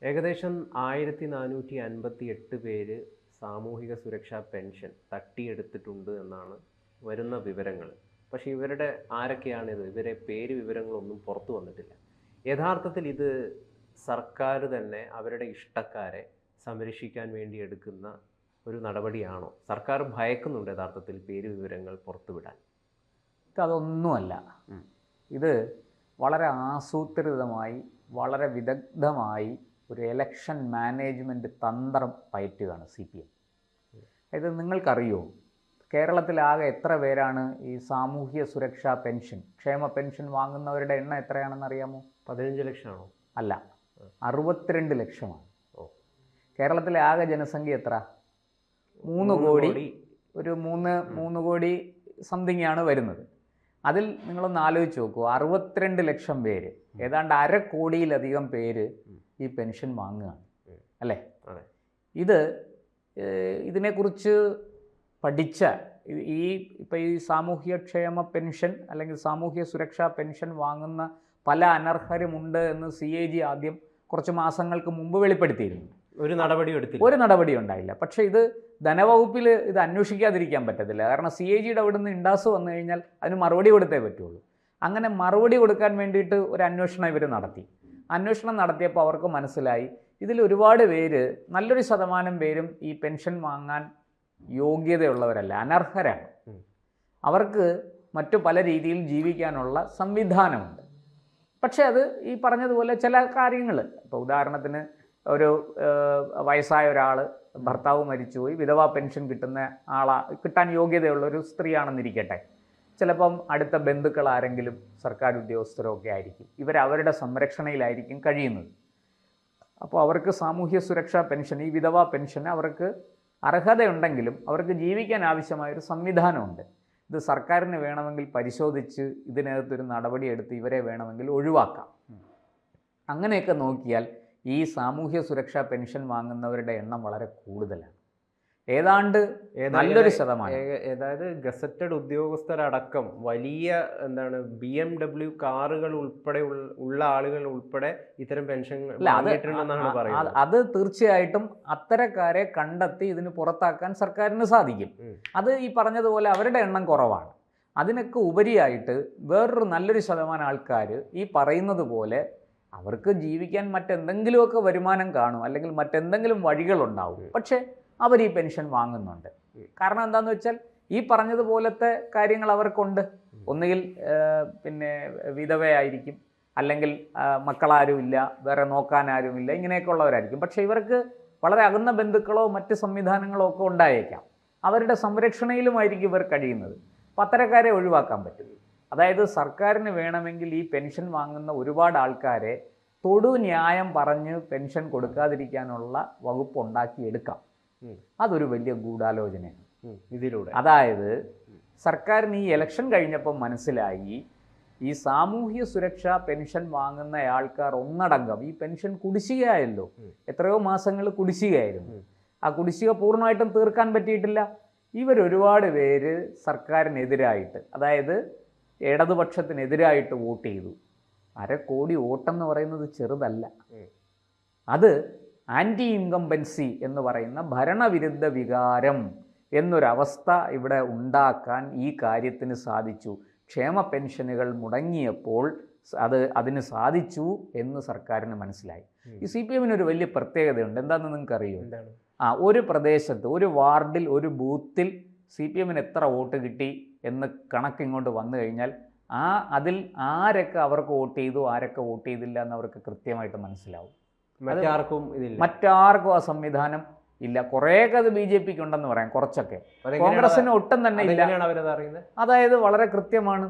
ഏകദേശം 1458 പേര് സാമൂഹിക സുരക്ഷാ പെൻഷൻ തട്ടിയെടുത്തിട്ടുണ്ട് എന്നാണ് വരുന്ന വിവരങ്ങൾ. പക്ഷേ ഇവരുടെ ആരൊക്കെയാണിത്? ഇവരെ പേര് വിവരങ്ങളൊന്നും പുറത്തു വന്നിട്ടില്ല. യഥാർത്ഥത്തിൽ ഇത് സർക്കാർ തന്നെ അവരുടെ ഇഷ്ടക്കാരെ സംരക്ഷിക്കാൻ വേണ്ടി എടുക്കുന്ന ഒരു നടപടിയാണോ? സർക്കാർ ഭയക്കുന്നുണ്ട് യഥാർത്ഥത്തിൽ പേര് വിവരങ്ങൾ പുറത്തുവിടാൻ? അതൊന്നുമല്ല. ഇത് വളരെ ആസൂത്രിതമായി വളരെ വിദഗ്ധമായി ഒരു എലക്ഷൻ മാനേജ്മെൻറ്റ് തന്ത്രം പയറ്റുകയാണ് CPM. ഇത് നിങ്ങൾക്കറിയോ, കേരളത്തിലാകെ എത്ര പേരാണ് ഈ സാമൂഹ്യ സുരക്ഷാ പെൻഷൻ, ക്ഷേമ പെൻഷൻ വാങ്ങുന്നവരുടെ എണ്ണം എത്രയാണെന്ന് അറിയാമോ? 15 ലക്ഷമാണോ? അല്ല, 62 ലക്ഷമാണ്. കേരളത്തിലെ ആകെ ജനസംഖ്യ എത്ര? 3 കോടി. ഒരു 3 കോടി സംതിങ് ആണ് വരുന്നത്. അതിൽ നിങ്ങളൊന്ന് ആലോചിച്ച് നോക്കൂ, 62 ലക്ഷം പേര്, ഏതാണ്ട് 1/2 കോടിയിലധികം പേര് ഈ പെൻഷൻ വാങ്ങുകയാണ് അല്ലേ? ഇതിനെക്കുറിച്ച് പഠിച്ച ഇപ്പോൾ ഈ സാമൂഹ്യക്ഷേമ പെൻഷൻ അല്ലെങ്കിൽ സാമൂഹ്യ സുരക്ഷാ പെൻഷൻ വാങ്ങുന്ന പല അനർഹരുമുണ്ട് എന്ന് CAG ആദ്യം കുറച്ച് മാസങ്ങൾക്ക് മുമ്പ് വെളിപ്പെടുത്തിയിരുന്നു. ഒരു നടപടി ഉണ്ടായില്ല. പക്ഷേ ഇത് ധനവകുപ്പിൽ ഇത് അന്വേഷിക്കാതിരിക്കാൻ പറ്റത്തില്ല. കാരണം CAGയുടെ അവിടെ നിന്ന് ഇൻഡാസ് വന്നു കഴിഞ്ഞാൽ അതിന് മറുപടി കൊടുത്തേ പറ്റുള്ളൂ. അങ്ങനെ മറുപടി കൊടുക്കാൻ വേണ്ടിയിട്ട് ഒരു അന്വേഷണം ഇവർ നടത്തി. അന്വേഷണം നടത്തിയപ്പോൾ അവർക്ക് മനസ്സിലായി ഇതിൽ ഒരുപാട് പേര്, നല്ലൊരു ശതമാനം പേരും ഈ പെൻഷൻ വാങ്ങാൻ യോഗ്യതയുള്ളവരല്ല, അനർഹരാണ്. അവർക്ക് മറ്റു പല രീതിയിൽ ജീവിക്കാനുള്ള സംവിധാനമുണ്ട്. പക്ഷേ അത് ഈ പറഞ്ഞതുപോലെ ചില കാര്യങ്ങൾ, ഇപ്പോൾ ഉദാഹരണത്തിന് ഒരു വയസ്സായ ഒരാൾ, ഭർത്താവ് മരിച്ചുപോയി, വിധവാ പെൻഷൻ കിട്ടാൻ യോഗ്യതയുള്ള ഒരു സ്ത്രീയാണെന്നിരിക്കട്ടെ. ചിലപ്പം അടുത്ത ബന്ധുക്കൾ ആരെങ്കിലും സർക്കാർ ഉദ്യോഗസ്ഥരോ ഒക്കെ ആയിരിക്കും. അവരുടെ സംരക്ഷണയിലായിരിക്കും കഴിയുന്നത്. അപ്പോൾ അവർക്ക് സാമൂഹ്യ സുരക്ഷാ പെൻഷൻ, ഈ വിധവാ പെൻഷൻ അവർക്ക് അർഹതയുണ്ടെങ്കിലും അവർക്ക് ജീവിക്കാൻ ആവശ്യമായൊരു സംവിധാനമുണ്ട്. ഇത് സർക്കാരിന് വേണമെങ്കിൽ പരിശോധിച്ച് ഇതിനകത്തൊരു നടപടിയെടുത്ത് ഇവരെ വേണമെങ്കിൽ ഒഴിവാക്കാം. അങ്ങനെയൊക്കെ നോക്കിയാൽ ഈ സാമൂഹ്യ സുരക്ഷാ പെൻഷൻ വാങ്ങുന്നവരുടെ എണ്ണം വളരെ കൂടുതലാണ്. ഏതാണ്ട് നല്ലൊരു ശതമാനം, അതായത് ഗസറ്റഡ് ഉദ്യോഗസ്ഥരടക്കം വലിയ BMW കാറുകൾ ഉൾപ്പെടെ ഉള്ള ആളുകൾ ഉൾപ്പെടെ ഇത്തരം പെൻഷൻ പറയുന്നത്. അത് തീർച്ചയായിട്ടും അത്തരക്കാരെ കണ്ടെത്തി ഇതിന് പുറത്താക്കാൻ സർക്കാരിന് സാധിക്കും. അത് ഈ പറഞ്ഞതുപോലെ അവരുടെ എണ്ണം കുറവാണ്. അതിനൊക്കെ ഉപരിയായിട്ട് വേറൊരു നല്ലൊരു ശതമാനം ആൾക്കാർ ഈ പറയുന്നത് പോലെ അവർക്ക് ജീവിക്കാൻ മറ്റെന്തെങ്കിലുമൊക്കെ വരുമാനം കാണും, അല്ലെങ്കിൽ മറ്റെന്തെങ്കിലും വഴികളുണ്ടാവും. പക്ഷേ അവർ ഈ പെൻഷൻ വാങ്ങുന്നുണ്ട്. കാരണം എന്താണെന്ന് വെച്ചാൽ ഈ പറഞ്ഞതുപോലത്തെ കാര്യങ്ങൾ അവർക്കുണ്ട്. ഒന്നുകിൽ വിധവയായിരിക്കും, അല്ലെങ്കിൽ മക്കളാരുമില്ല, വേറെ നോക്കാനാരുമില്ല, ഇങ്ങനെയൊക്കെ ഉള്ളവരായിരിക്കും. പക്ഷേ ഇവർക്ക് വളരെ അകന്ന ബന്ധുക്കളോ മറ്റ് സംവിധാനങ്ങളോ ഒക്കെ ഉണ്ടായേക്കാം. അവരുടെ സംരക്ഷണയിലുമായിരിക്കും ഇവർ കഴിയുന്നത്. അപ്പം അത്തരക്കാരെ ഒഴിവാക്കാൻ പറ്റും. അതായത് സർക്കാരിന് വേണമെങ്കിൽ ഈ പെൻഷൻ വാങ്ങുന്ന ഒരുപാട് ആൾക്കാരെ തൊടു ന്യായം പറഞ്ഞ് പെൻഷൻ കൊടുക്കാതിരിക്കാനുള്ള വകുപ്പ് ഉണ്ടാക്കിയെടുക്കാം. അതൊരു വലിയ ഗൂഢാലോചനയാണ് ഇതിലൂടെ. അതായത് സർക്കാരിന് ഈ ഇലക്ഷൻ കഴിഞ്ഞപ്പോൾ മനസ്സിലായി ഈ സാമൂഹ്യ സുരക്ഷാ പെൻഷൻ വാങ്ങുന്ന ആൾക്കാർ ഒന്നടങ്കം ഈ പെൻഷൻ കുടിശ്ശികയായല്ലോ, എത്രയോ മാസങ്ങൾ കുടിശ്ശികയായിരുന്നു. ആ കുടിശ്ശിക പൂർണ്ണമായിട്ടും തീർക്കാൻ പറ്റിയിട്ടില്ല. ഇവരൊരുപാട് പേര് സർക്കാരിനെതിരായിട്ട്, അതായത് ഇടതുപക്ഷത്തിനെതിരായിട്ട് വോട്ട് ചെയ്തു. 1/2 കോടി വോട്ടെന്ന് പറയുന്നത് ചെറുതല്ല. അത് ആൻറ്റി ഇൻകംബൻസി എന്ന് പറയുന്ന ഭരണവിരുദ്ധ വികാരം എന്നൊരവസ്ഥ ഇവിടെ ഉണ്ടാക്കാൻ ഈ കാര്യത്തിന് സാധിച്ചു. ക്ഷേമ പെൻഷനുകൾ മുടങ്ങിയപ്പോൾ അതിന് സാധിച്ചു എന്ന് സർക്കാരിന് മനസ്സിലായി. ഈ CPM ഒരു വലിയ പ്രത്യേകതയുണ്ട്. എന്താണെന്ന് നിങ്ങൾക്കറിയോ? ഒരു പ്രദേശത്ത്, ഒരു വാർഡിൽ, ഒരു ബൂത്തിൽ CPM എത്ര വോട്ട് കിട്ടി എന്ന് കണക്കിങ്ങോട്ട് വന്നു കഴിഞ്ഞാൽ അതിൽ ആരൊക്കെ അവർക്ക് വോട്ട് ചെയ്തു, ആരൊക്കെ വോട്ട് ചെയ്തില്ല എന്ന് അവർക്ക് കൃത്യമായിട്ട് മനസ്സിലാവും. മറ്റാർക്കും ആ സംവിധാനം ഇല്ല. കുറേയൊക്കെ അത് BJPക്ക് ഉണ്ടെന്ന് പറയാം, കുറച്ചൊക്കെ. കോൺഗ്രസിന് ഒട്ടും തന്നെ ഇല്ല. അതായത് വളരെ കൃത്യമാണ്.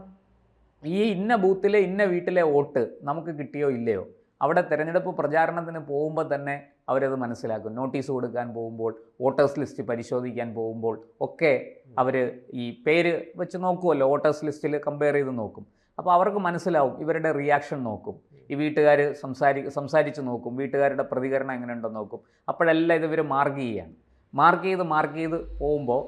ഈ ഇന്ന ബൂത്തിലെ ഇന്ന വീട്ടിലെ വോട്ട് നമുക്ക് കിട്ടിയോ ഇല്ലയോ, അവിടെ തിരഞ്ഞെടുപ്പ് പ്രചാരണത്തിന് പോകുമ്പോൾ തന്നെ അവരത് മനസ്സിലാക്കും. നോട്ടീസ് കൊടുക്കാൻ പോകുമ്പോൾ, വോട്ടേഴ്സ് ലിസ്റ്റ് പരിശോധിക്കാൻ പോകുമ്പോൾ ഒക്കെ അവർ ഈ പേര് വെച്ച് നോക്കുമല്ലോ, വോട്ടേഴ്സ് ലിസ്റ്റിൽ കമ്പയർ ചെയ്ത് നോക്കും. അപ്പോൾ അവർക്ക് മനസ്സിലാവും, ഇവരുടെ റിയാക്ഷൻ നോക്കും, ഈ വീട്ടുകാർ സംസാരിച്ച് നോക്കും, വീട്ടുകാരുടെ പ്രതികരണം എങ്ങനെയുണ്ടെന്ന് നോക്കും. അപ്പോഴെല്ലാം ഇവർ മാർക്ക് ചെയ്ത് പോകുമ്പോൾ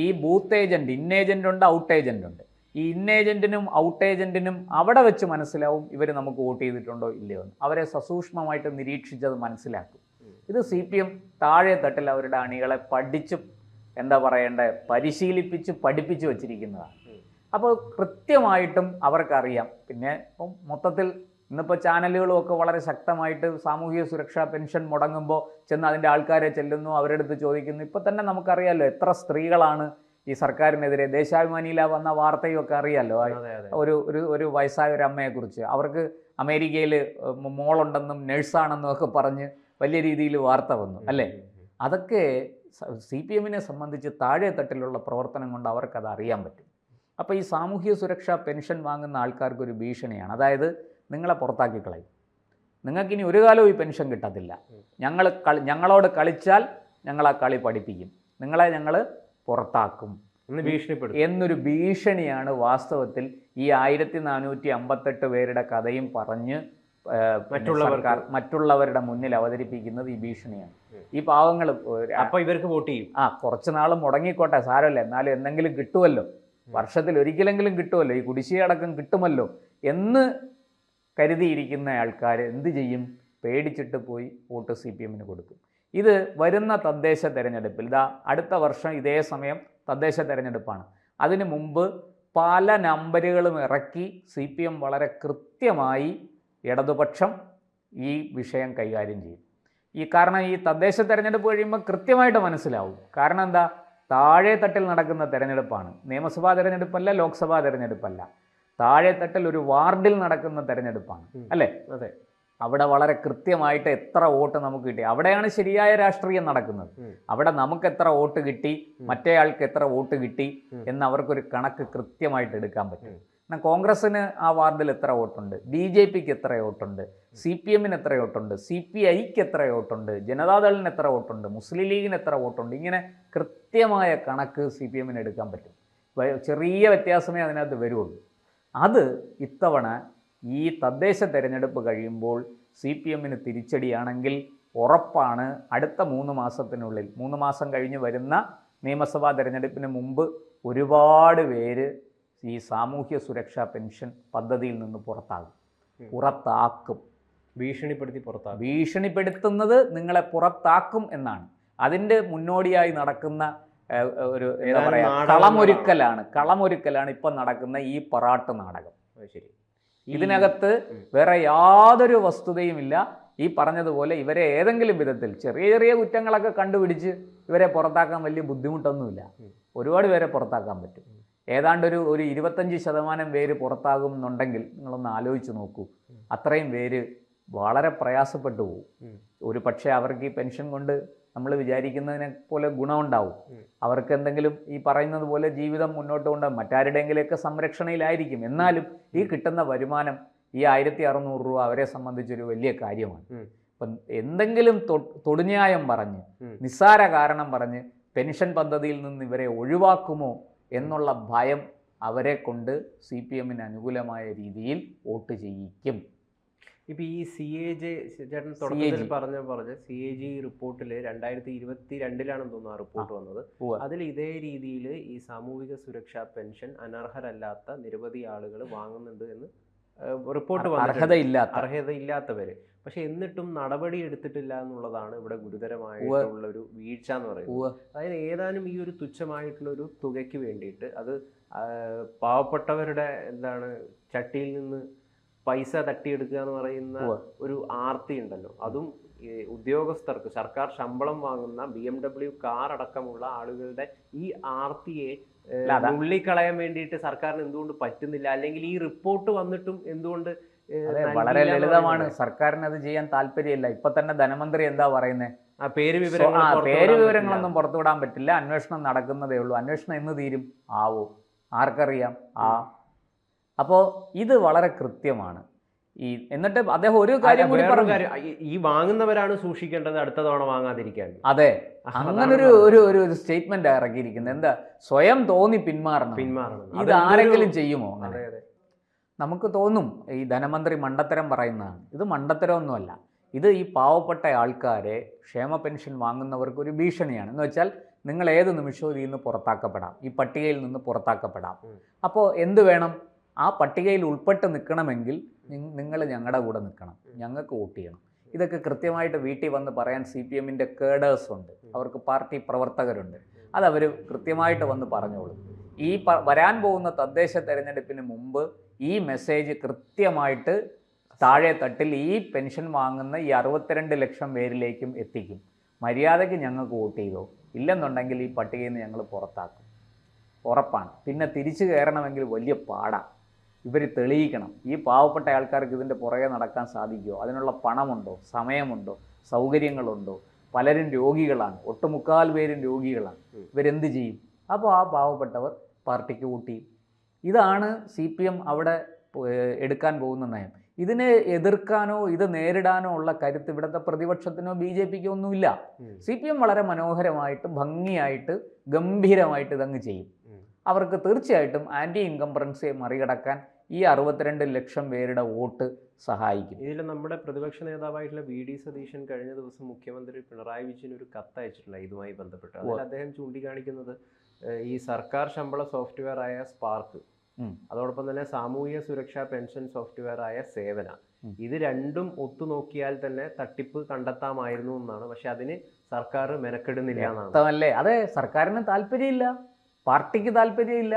ഈ ബൂത്ത് ഏജൻറ്റ്, ഇൻ ഏജൻ്റ് ഉണ്ട്, ഔട്ട് ഏജൻ്റ് ഉണ്ട്. ഈ ഇൻ ഏജൻറ്റിനും ഔട്ട് ഏജൻറ്റിനും അവിടെ വെച്ച് മനസ്സിലാവും ഇവർ നമുക്ക് വോട്ട് ചെയ്തിട്ടുണ്ടോ ഇല്ലയോ എന്ന്. അവരെ സസൂക്ഷ്മമായിട്ട് നിരീക്ഷിച്ചത് മനസ്സിലാക്കും. ഇത് CPM താഴെ തട്ടിൽ അവരുടെ അണികളെ പഠിച്ച് എന്താ പറയേണ്ടത് പരിശീലിപ്പിച്ച് പഠിപ്പിച്ച് വച്ചിരിക്കുന്നതാണ്. അപ്പോൾ കൃത്യമായിട്ടും അവർക്കറിയാം. പിന്നെ ഇപ്പം മൊത്തത്തിൽ ഇന്നിപ്പോൾ ചാനലുകളും ഒക്കെ വളരെ ശക്തമായിട്ട് സാമൂഹിക സുരക്ഷാ പെൻഷൻ മുടങ്ങുമ്പോൾ ചെന്ന് അതിൻ്റെ ആൾക്കാരെ ചെല്ലുന്നു, അവരുടെ അടുത്ത് ചോദിക്കുന്നു. ഇപ്പം തന്നെ നമുക്കറിയാമല്ലോ എത്ര സ്ത്രീകളാണ് ഈ സർക്കാരിനെതിരെ. ദേശാഭിമാനിയില വന്ന വാർത്തയൊക്കെ അറിയാമല്ലോ, ഒരു ഒരു ഒരു വയസ്സായ ഒരു അമ്മയെക്കുറിച്ച്. അവർക്ക് അമേരിക്കയിൽ മോളുണ്ടെന്നും നഴ്സാണെന്നും ഒക്കെ പറഞ്ഞ് വലിയ രീതിയിൽ വാർത്ത വന്നു അല്ലേ. അതൊക്കെ CPMനെ സംബന്ധിച്ച് താഴെ തട്ടിലുള്ള പ്രവർത്തനം കൊണ്ട് അവർക്കത് അറിയാൻ പറ്റും. അപ്പോൾ ഈ സാമൂഹിക സുരക്ഷാ പെൻഷൻ വാങ്ങുന്ന ആൾക്കാർക്കൊരു ഭീഷണിയാണ്. അതായത് നിങ്ങളെ പുറത്താക്കി കളയും, നിങ്ങൾക്കിനി ഒരു കാലവും ഈ പെൻഷൻ കിട്ടത്തില്ല, ഞങ്ങളോട് കളിച്ചാൽ ഞങ്ങൾ ആ കളി പഠിപ്പിക്കും, നിങ്ങളെ ഞങ്ങൾ പുറത്താക്കും എന്നൊരു ഭീഷണിയാണ് വാസ്തവത്തിൽ ഈ 1458 പേരുടെ കഥയും പറഞ്ഞ് മറ്റുള്ളവരുടെ മുന്നിൽ അവതരിപ്പിക്കുന്നത്. ഈ ഭീഷണിയാണ്. ഈ പാവങ്ങൾ അപ്പോൾ ഇവർക്ക് വോട്ട് ചെയ്യും. കുറച്ച് നാൾ മുടങ്ങിക്കോട്ടെ, സാരമല്ല, എന്നാലും എന്തെങ്കിലും കിട്ടുമല്ലോ, വർഷത്തിൽ ഒരിക്കലെങ്കിലും കിട്ടുമല്ലോ, ഈ കുടിശ്ശികയടക്കം കിട്ടുമല്ലോ എന്ന് കരുതിയിരിക്കുന്ന ആൾക്കാർ എന്ത് ചെയ്യും? പേടിച്ചിട്ട് പോയി വോട്ട് CPMന് കൊടുക്കും. ഇത് വരുന്ന തദ്ദേശ തെരഞ്ഞെടുപ്പിൽ, അടുത്ത വർഷം ഇതേ സമയം തദ്ദേശ തെരഞ്ഞെടുപ്പാണ്. അതിനു മുമ്പ് പല നമ്പറുകളും ഇറക്കി CPM വളരെ കൃത്യമായി ഇടതുപക്ഷം ഈ വിഷയം കൈകാര്യം ചെയ്യും. കാരണം ഈ തദ്ദേശ തെരഞ്ഞെടുപ്പ് കഴിയുമ്പോൾ കൃത്യമായിട്ട് മനസ്സിലാവും. കാരണം എന്താ? താഴെ തട്ടിൽ നടക്കുന്ന തെരഞ്ഞെടുപ്പാണ്. നിയമസഭാ തെരഞ്ഞെടുപ്പല്ല, ലോക്സഭാ തെരഞ്ഞെടുപ്പല്ല, താഴെ തട്ടിൽ ഒരു വാർഡിൽ നടക്കുന്ന തെരഞ്ഞെടുപ്പാണ് അല്ലേ. അതെ. അവിടെ വളരെ കൃത്യമായിട്ട് എത്ര വോട്ട് നമുക്ക് കിട്ടി, അവിടെയാണ് ശരിയായ രാഷ്ട്രീയം നടക്കുന്നത്. അവിടെ നമുക്ക് എത്ര വോട്ട് കിട്ടി, മറ്റേ ആൾക്ക് എത്ര വോട്ട് കിട്ടി എന്ന് അവർക്കൊരു കണക്ക് കൃത്യമായിട്ട് എടുക്കാൻ പറ്റും. എന്നാൽ കോൺഗ്രസ്സിന് ആ വാർഡിൽ എത്ര വോട്ടുണ്ട്, BJPക്ക് എത്ര വോട്ടുണ്ട്, CPMന് എത്ര വോട്ടുണ്ട്, CPIക്ക് എത്ര വോട്ടുണ്ട്, ജനതാദളിന് എത്ര വോട്ടുണ്ട്, മുസ്ലിം ലീഗിന് എത്ര വോട്ടുണ്ട്, ഇങ്ങനെ കൃത്യമായ കണക്ക് CPMന് എടുക്കാൻ പറ്റും. ചെറിയ വ്യത്യാസമേ അതിനകത്ത് വരുള്ളൂ. അത് ഇത്തവണ ഈ തദ്ദേശ തെരഞ്ഞെടുപ്പ് കഴിയുമ്പോൾ CPMന് തിരിച്ചടിയാണെങ്കിൽ ഉറപ്പാണ് അടുത്ത 3 മാസത്തിനുള്ളിൽ, 3 മാസം കഴിഞ്ഞ് വരുന്ന നിയമസഭാ തെരഞ്ഞെടുപ്പിന് മുമ്പ് ഒരുപാട് പേര് ഈ സാമൂഹ്യ സുരക്ഷാ പെൻഷൻ പദ്ധതിയിൽ നിന്ന് പുറത്താക്കും. ഭീഷണിപ്പെടുത്തുന്നത് നിങ്ങളെ പുറത്താക്കും എന്നാണ്. അതിൻ്റെ മുന്നോടിയായി നടക്കുന്ന ഒരു എന്താ പറയുക കളമൊരുക്കലാണ് ഇപ്പം നടക്കുന്ന ഈ പറാട്ട് നാടകം. ശരി. ഇതിനകത്ത് വേറെ യാതൊരു വസ്തുതയുമില്ല. ഈ പറഞ്ഞതുപോലെ ഇവരെ ഏതെങ്കിലും വിധത്തിൽ ചെറിയ ചെറിയ കുറ്റങ്ങളൊക്കെ കണ്ടുപിടിച്ച് ഇവരെ പുറത്താക്കാൻ വലിയ ബുദ്ധിമുട്ടൊന്നുമില്ല. ഒരുപാട് പേരെ പുറത്താക്കാൻ പറ്റും. ഏതാണ്ട് ഒരു 25% പേര് പുറത്താകും എന്നുണ്ടെങ്കിൽ നിങ്ങളൊന്ന് ആലോചിച്ച് നോക്കൂ. അത്രയും പേര് വളരെ പ്രയാസപ്പെട്ടു പോകും. ഒരു പക്ഷേ അവർക്ക് ഈ പെൻഷൻ കൊണ്ട് നമ്മൾ വിചാരിക്കുന്നതിനെ പോലെ ഗുണമുണ്ടാവും. അവർക്ക് എന്തെങ്കിലും ഈ പറയുന്നത് പോലെ ജീവിതം മുന്നോട്ട് കൊണ്ടുപോകും, മറ്റാരുടെയെങ്കിലുമൊക്കെ സംരക്ഷണയിലായിരിക്കും. എന്നാലും ഈ കിട്ടുന്ന വരുമാനം, ഈ 1600 രൂപ അവരെ സംബന്ധിച്ചൊരു വലിയ കാര്യമാണ്. അപ്പം എന്തെങ്കിലും തൊടുന്യായം പറഞ്ഞ്, നിസ്സാര കാരണം പറഞ്ഞ് പെൻഷൻ പദ്ധതിയിൽ നിന്ന് ഇവരെ ഒഴിവാക്കുമോ എന്നുള്ള ഭയം അവരെ കൊണ്ട് CPMന് അനുകൂലമായ രീതിയിൽ വോട്ട് ചെയ്യിക്കും. ഇപ്പോൾ ഈ CAG ചേട്ടൻ തുടക്കത്തിൽ പറഞ്ഞ CAG റിപ്പോർട്ടിൽ 2022 തോന്നുന്നു ആ റിപ്പോർട്ട് വന്നത്. അതിൽ ഇതേ രീതിയിൽ ഈ സാമൂഹിക സുരക്ഷാ പെൻഷൻ അനർഹരല്ലാത്ത നിരവധി ആളുകൾ വാങ്ങുന്നുണ്ട് എന്ന് റിപ്പോർട്ട് വന്നു. അർഹതയില്ലാത്തവര്. പക്ഷെ എന്നിട്ടും നടപടി എടുത്തിട്ടില്ല എന്നുള്ളതാണ് ഇവിടെ ഗുരുതരമായിട്ടുള്ള ഒരു വീഴ്ച എന്ന് പറയുന്നത്. അതായത് ഏതാനും ഈ ഒരു തുച്ഛമായിട്ടുള്ള ഒരു തുകയ്ക്ക് വേണ്ടിയിട്ട് അത് പാവപ്പെട്ടവരുടെ ചട്ടിയിൽ നിന്ന് പൈസ തട്ടിയെടുക്കുക എന്ന് പറയുന്ന ഒരു ആർത്തി ഉണ്ടല്ലോ. അതും ഉദ്യോഗസ്ഥർക്ക് സർക്കാർ ശമ്പളം വാങ്ങുന്ന BMW കാർ അടക്കമുള്ള ആളുകളുടെ ഈ ആർത്തിയെ ഉള്ളിക്കളയാൻ വേണ്ടിയിട്ട് സർക്കാരിന് എന്തുകൊണ്ട് പറ്റുന്നില്ല? അല്ലെങ്കിൽ ഈ റിപ്പോർട്ട് വന്നിട്ടും എന്തുകൊണ്ട്? വളരെ ലളിതമാണ്, സർക്കാരിന് അത് ചെയ്യാൻ താല്പര്യമില്ല. ഇപ്പൊ തന്നെ ധനമന്ത്രി എന്താ പറയുന്നത്? പേര് വിവരങ്ങളൊന്നും പുറത്തുവിടാൻ പറ്റില്ല, അന്വേഷണം നടക്കുന്നതേ ഉള്ളൂ. അന്വേഷണം എന്ന് തീരും ആവോ ആർക്കറിയാം. അപ്പോൾ ഇത് വളരെ കൃത്യമാണ്. എന്നിട്ട് അദ്ദേഹം ഒരു കാര്യം കൂടി പറഞ്ഞു, ഈ വാങ്ങുന്നവരാണ് സൂക്ഷിക്കേണ്ടത് അടുത്ത തവണ വാങ്ങാതിരിക്കാൻ. അതെ, അങ്ങനൊരു ഒരു സ്റ്റേറ്റ്മെന്റ് ഇറക്കിയിരിക്കുന്നത്. എന്താ? സ്വയം തോന്നി പിന്മാറണം. ഇത് ആരെങ്കിലും ചെയ്യുമോ? നമുക്ക് തോന്നും ഈ ധനമന്ത്രി മണ്ടത്തരം പറയുന്നതാണ്. ഇത് മണ്ടത്തരമൊന്നുമല്ല. ഇത് ഈ പാവപ്പെട്ട ആൾക്കാരെ ക്ഷേമ പെൻഷൻ വാങ്ങുന്നവർക്ക് ഒരു ഭീഷണിയാണ്. എന്ന് വെച്ചാൽ നിങ്ങൾ ഏത് നിമിഷവും ഇതിൽ നിന്ന് പുറത്താക്കപ്പെടാം, ഈ പട്ടികയിൽ നിന്ന് പുറത്താക്കപ്പെടാം. അപ്പോൾ എന്ത് വേണം? ആ പട്ടികയിൽ ഉൾപ്പെട്ട് നിൽക്കണമെങ്കിൽ നിങ്ങൾ ഞങ്ങളുടെ കൂടെ നിൽക്കണം, ഞങ്ങൾക്ക് വോട്ട് ചെയ്യണം. ഇതൊക്കെ കൃത്യമായിട്ട് വീട്ടിൽ വന്ന് പറയാൻ CPM-ൻ്റെ കേഡേഴ്സ് ഉണ്ട്, അവർക്ക് പാർട്ടി പ്രവർത്തകരുണ്ട്. അതവർ കൃത്യമായിട്ട് വന്ന് പറഞ്ഞോളും. ഈ വരാൻ പോകുന്ന തദ്ദേശ തെരഞ്ഞെടുപ്പിന് മുമ്പ് ഈ മെസ്സേജ് കൃത്യമായിട്ട് താഴെ തട്ടിൽ ഈ പെൻഷൻ വാങ്ങുന്ന ഈ 62 ലക്ഷം പേരിലേക്കും എത്തിക്കും. മര്യാദയ്ക്ക് ഞങ്ങൾക്ക് വോട്ട് ചെയ്തോ, ഇല്ലെന്നുണ്ടെങ്കിൽ ഈ പട്ടികയിൽ നിന്ന് ഞങ്ങൾ പുറത്താക്കും, ഉറപ്പാണ്. പിന്നെ തിരിച്ചു കയറണമെങ്കിൽ വലിയ പാടാണ്. ഇവർ തെളിയിക്കണം. ഈ പാവപ്പെട്ട ആൾക്കാർക്ക് ഇതിൻ്റെ പുറകെ നടക്കാൻ സാധിക്കുമോ? അതിനുള്ള പണമുണ്ടോ, സമയമുണ്ടോ, സൗകര്യങ്ങളുണ്ടോ? പലരും രോഗികളാണ്, ഒട്ടുമുക്കാൽ പേരും രോഗികളാണ്. ഇവരെന്ത് ചെയ്യും? അപ്പോൾ ആ പാവപ്പെട്ടവർ പാർട്ടിക്ക് വോട്ട് ചെയ്യും. ഇതാണ് CPM അവിടെ എടുക്കാൻ പോകുന്ന നയം. ഇതിനെ എതിർക്കാനോ ഇത് നേരിടാനോ ഉള്ള കരുത്ത് ഇവിടുത്തെ പ്രതിപക്ഷത്തിനോ BJPക്കോ ഒന്നുമില്ല. CPM വളരെ മനോഹരമായിട്ട്, ഭംഗിയായിട്ട്, ഗംഭീരമായിട്ട് ഇതങ്ങ് ചെയ്യും. അവർക്ക് തീർച്ചയായിട്ടും ആൻറ്റി ഇൻകംബറൻസിയെ മറികടക്കാൻ ഈ 62 ലക്ഷം പേരുടെ വോട്ട് സഹായിക്കും. ഇതിൽ നമ്മുടെ പ്രതിപക്ഷ നേതാവായിട്ടുള്ള VD സതീശൻ കഴിഞ്ഞ ദിവസം മുഖ്യമന്ത്രി പിണറായി വിജയന് ഒരു കത്ത് അയച്ചിട്ടില്ല ഇതുമായി ബന്ധപ്പെട്ട്. അതിൽ അദ്ദേഹം ചൂണ്ടിക്കാണിക്കുന്നത് ഈ സർക്കാർ ശമ്പള സോഫ്റ്റ്വെയർ ആയ സ്പാർക്ക്, അതോടൊപ്പം തന്നെ സാമൂഹിക സുരക്ഷാ പെൻഷൻ സോഫ്റ്റ്വെയർ ആയ സേവന, ഇത് രണ്ടും ഒത്തുനോക്കിയാൽ തന്നെ തട്ടിപ്പ് കണ്ടെത്താമായിരുന്നു എന്നാണ്. പക്ഷെ അതിന് സർക്കാർ മെനക്കെടുന്നില്ല എന്നാണ്. അതെ, സർക്കാരിന് താല്പര്യമില്ല, പാർട്ടിക്ക് താല്പര്യമില്ല.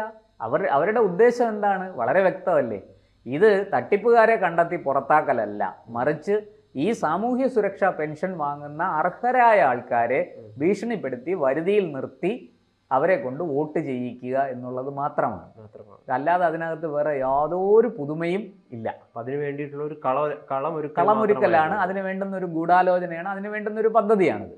അവരുടെ ഉദ്ദേശം എന്താണ്? വളരെ വ്യക്തമല്ലേ. ഇത് തട്ടിപ്പുകാരെ കണ്ടെത്തി പുറത്താക്കലല്ല, മറിച്ച് ഈ സാമൂഹ്യ സുരക്ഷാ പെൻഷൻ വാങ്ങുന്ന അർഹരായ ആൾക്കാരെ ഭീഷണിപ്പെടുത്തി വരുതിയിൽ നിർത്തി അവരെ കൊണ്ട് വോട്ട് ചെയ്യിക്കുക എന്നുള്ളത് മാത്രമാണ്. അല്ലാതെ അതിനകത്ത് വേറെ യാതൊരു പുതുമയും ഇല്ല. അതിന് വേണ്ടിയിട്ടുള്ള ഒരു കളമൊരുക്കലാണ്, അതിന് വേണ്ടുന്ന ഒരു ഗൂഢാലോചനയാണ്, അതിന് വേണ്ടുന്ന ഒരു പദ്ധതിയാണിത്.